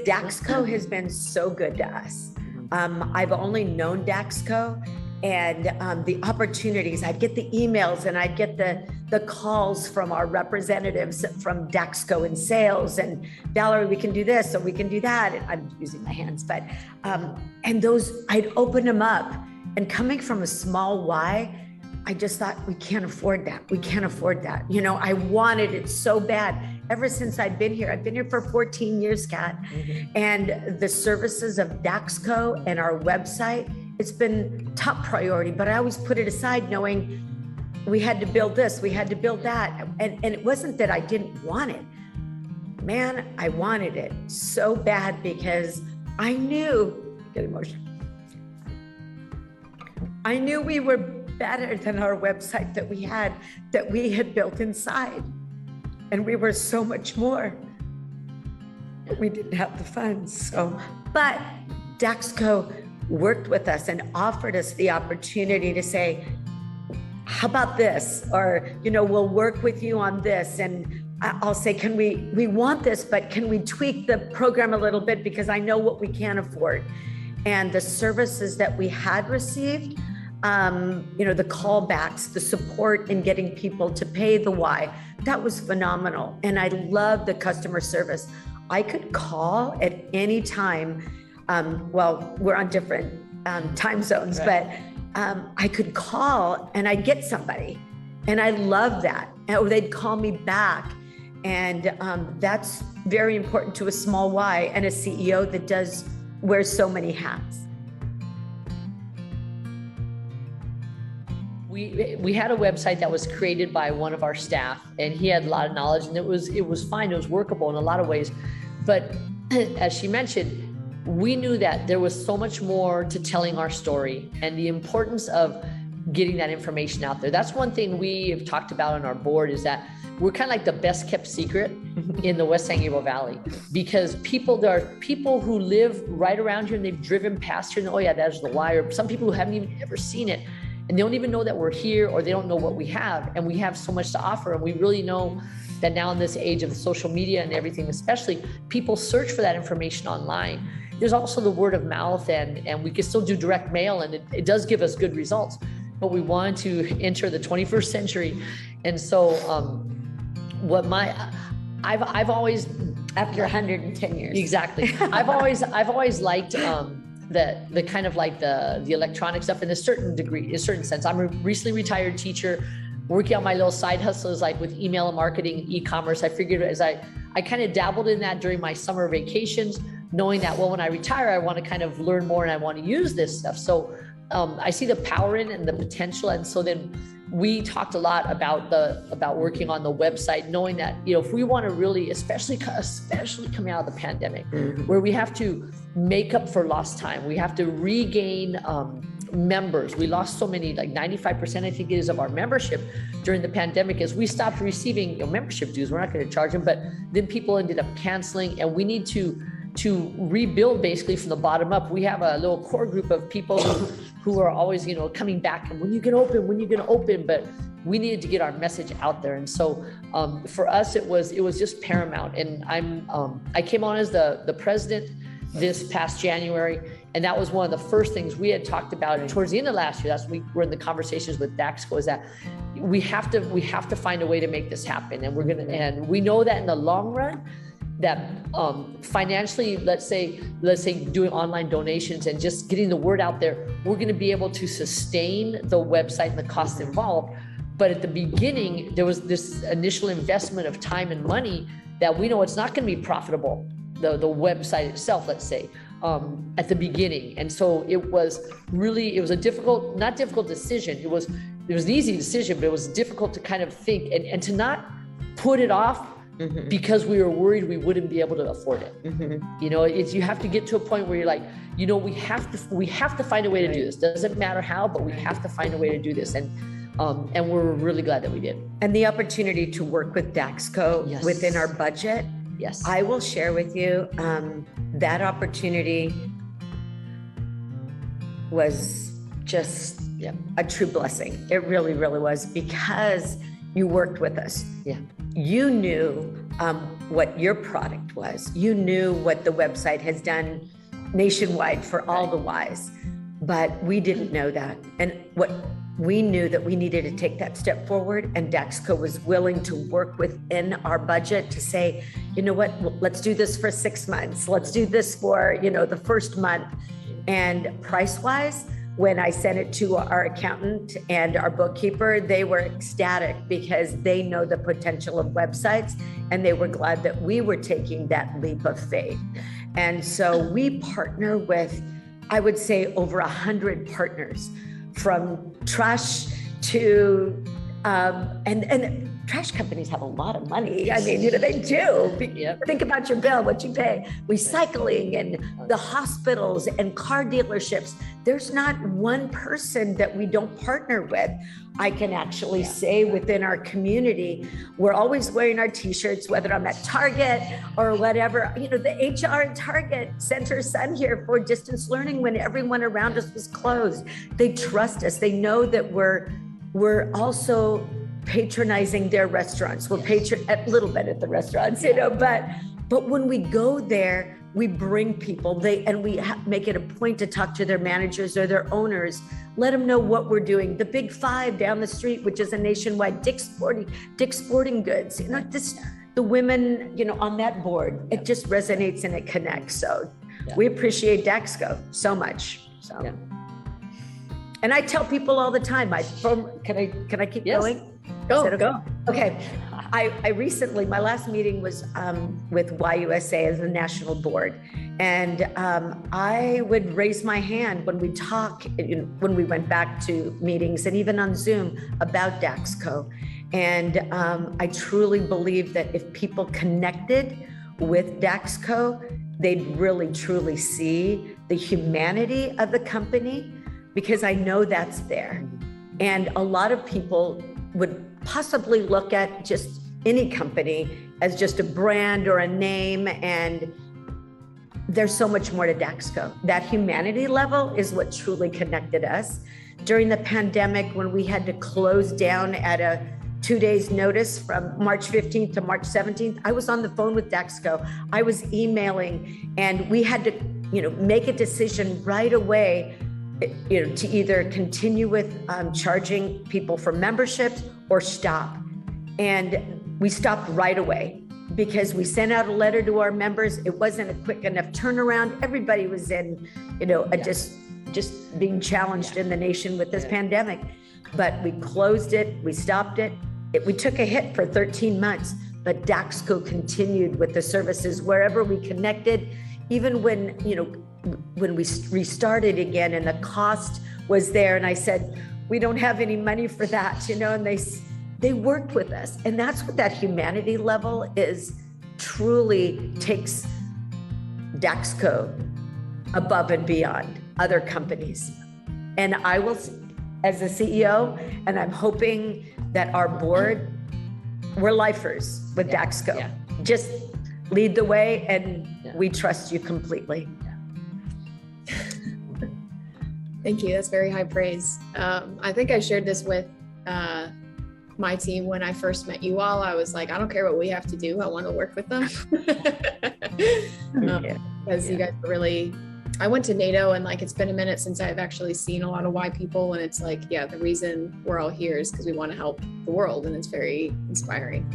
Daxco has been so good to us. I've only known Daxco, and the opportunities, I'd get the emails and I'd get the calls from our representatives from Daxco in sales, and Valerie, we can do this, so we can do that. And I'm using my hands, but, and those, I'd open them up, and coming from a small Y, I just thought, we can't afford that. We can't afford that. You know, I wanted it so bad. Ever since I've been here for 14 years, Kat, and the services of Daxco and our website, it's been top priority, but I always put it aside knowing we had to build this, we had to build that. And it wasn't that I didn't want it. Man, I wanted it so bad because I knew, get emotional. I knew we were better than our website that we had built inside. And we were so much more, but we didn't have the funds. But Daxco worked with us and offered us the opportunity to say, how about this? Or, you know, we'll work with you on this. And I'll say, we want this, but can we tweak the program a little bit? Because I know what we can afford. And the services that we had received, you know, the callbacks, the support in getting people to pay the why, that was phenomenal. And I love the customer service. I could call at any time. Well, we're on different time zones, right. But I could call and I'd get somebody. And I love that. Or they'd call me back. And that's very important to a small Y and a CEO that wears so many hats. We had a website that was created by one of our staff, and he had a lot of knowledge, and it was fine. It was workable in a lot of ways. But as she mentioned, we knew that there was so much more to telling our story and the importance of getting that information out there. That's one thing we have talked about on our board, is that we're kind of like the best kept secret in the West San Gabriel Valley, because there are people who live right around here and they've driven past here and, oh yeah, that's the Y, or some people who haven't even ever seen it. And they don't even know that we're here, or they don't know what we have. And we have so much to offer. And we really know that now in this age of social media and everything, especially, people search for that information online. There's also the word of mouth, and we can still do direct mail, and it does give us good results. But we want to enter the 21st century. And so I've always, after 110 years. Exactly. I've always liked the kind of like the electronic stuff in a certain degree, in a certain sense. I'm a recently retired teacher working on my little side hustles, like with email marketing, e-commerce. I figured as I kind of dabbled in that during my summer vacations, knowing that, well, when I retire, I want to kind of learn more and I want to use this stuff. So I see the power in and the potential. And so then we talked a lot about working on the website, knowing that, you know, if we want to really, especially coming out of the pandemic, where we have to make up for lost time, we have to regain members. We lost so many, like 95%, I think it is, of our membership during the pandemic, as we stopped receiving, you know, membership dues. We're not going to charge them, but then people ended up canceling, and we need to rebuild basically from the bottom up. We have a little core group of people who are always, you know, coming back, and when you can open, but we needed to get our message out there. And so for us, it was just paramount. And I came on as the president this past January, and that was one of the first things we had talked about. And towards the end of last year, we were in the conversations with Daxco, is that we have to find a way to make this happen. And we know that in the long run, that financially, let's say doing online donations and just getting the word out there, we're going to be able to sustain the website and the cost involved. But at the beginning, there was this initial investment of time and money that we know it's not going to be profitable, the website itself, let's say, at the beginning. And so it was a not difficult decision. It was an easy decision, but it was difficult to kind of think and to not put it off because we were worried we wouldn't be able to afford it. You know, you have to get to a point where you're like, you know, we have to find a way to do this. Doesn't matter how, but we have to find a way to do this. And we're really glad that we did. And the opportunity to work with Daxco within our budget. Yes. I will share with you, that opportunity was just a true blessing. It really, really was, because you worked with us. Yeah. You knew what your product was. You knew what the website has done nationwide for all the Ys, but we didn't know that. And what we knew that we needed to take that step forward, and Daxco was willing to work within our budget to say, you know what, let's do this for 6 months. Let's do this for, the first month. And price-wise, when I sent it to our accountant and our bookkeeper, they were ecstatic because they know the potential of websites, and they were glad that we were taking that leap of faith. And so we partner with, I would say, over 100 partners, from trash to, and trash companies have a lot of money. I mean, they do. Yep. Think about your bill, what you pay. Recycling and the hospitals and car dealerships. There's not one person that we don't partner with. I can actually say within our community, we're always wearing our t-shirts, whether I'm at Target or whatever. The HR at Target sent her son here for distance learning when everyone around us was closed. They trust us. They know that we're also patronizing their restaurants. We're a little bit at the restaurants, but when we go there, we bring people, and we make it a point to talk to their managers or their owners, let them know what we're doing. The Big Five down the street, which is a nationwide Dick's Sporting Goods, the women, on that board, it just resonates and it connects. So we appreciate Daxco so much. So. Yeah. And I tell people all the time, can I keep going? Go. Okay. I recently, my last meeting was with YUSA as a national board. And I would raise my hand when we talk, when we went back to meetings and even on Zoom about Daxco. And I truly believe that if people connected with Daxco, they'd really truly see the humanity of the company, because I know that's there. And a lot of people would possibly look at just any company as just a brand or a name, and there's so much more to Daxco. That humanity level is what truly connected us. During the pandemic, when we had to close down at a 2 days notice from March 15th to March 17th, I was on the phone with Daxco. I was emailing, and we had to, make a decision right away, to either continue with charging people for memberships or stop. And we stopped right away because we sent out a letter to our members. It wasn't a quick enough turnaround. Everybody was in, just being challenged in the nation with this pandemic. But we closed it, we stopped it. We took a hit for 13 months, but Daxco continued with the services wherever we connected, even when, when we restarted again and the cost was there. And I said, we don't have any money for that, and they worked with us. And that's what that humanity level is, truly takes Daxco above and beyond other companies. And I will, as a CEO, and I'm hoping that our board, we're lifers with Daxco. Yeah. Just lead the way, and we trust you completely. Thank you. That's very high praise. I think I shared this with my team when I first met you all. I was like, I don't care what we have to do. I want to work with them. Because you guys are really, I went to NATO, and it's been a minute since I've actually seen a lot of Y people. And it's the reason we're all here is because we want to help the world. And it's very inspiring.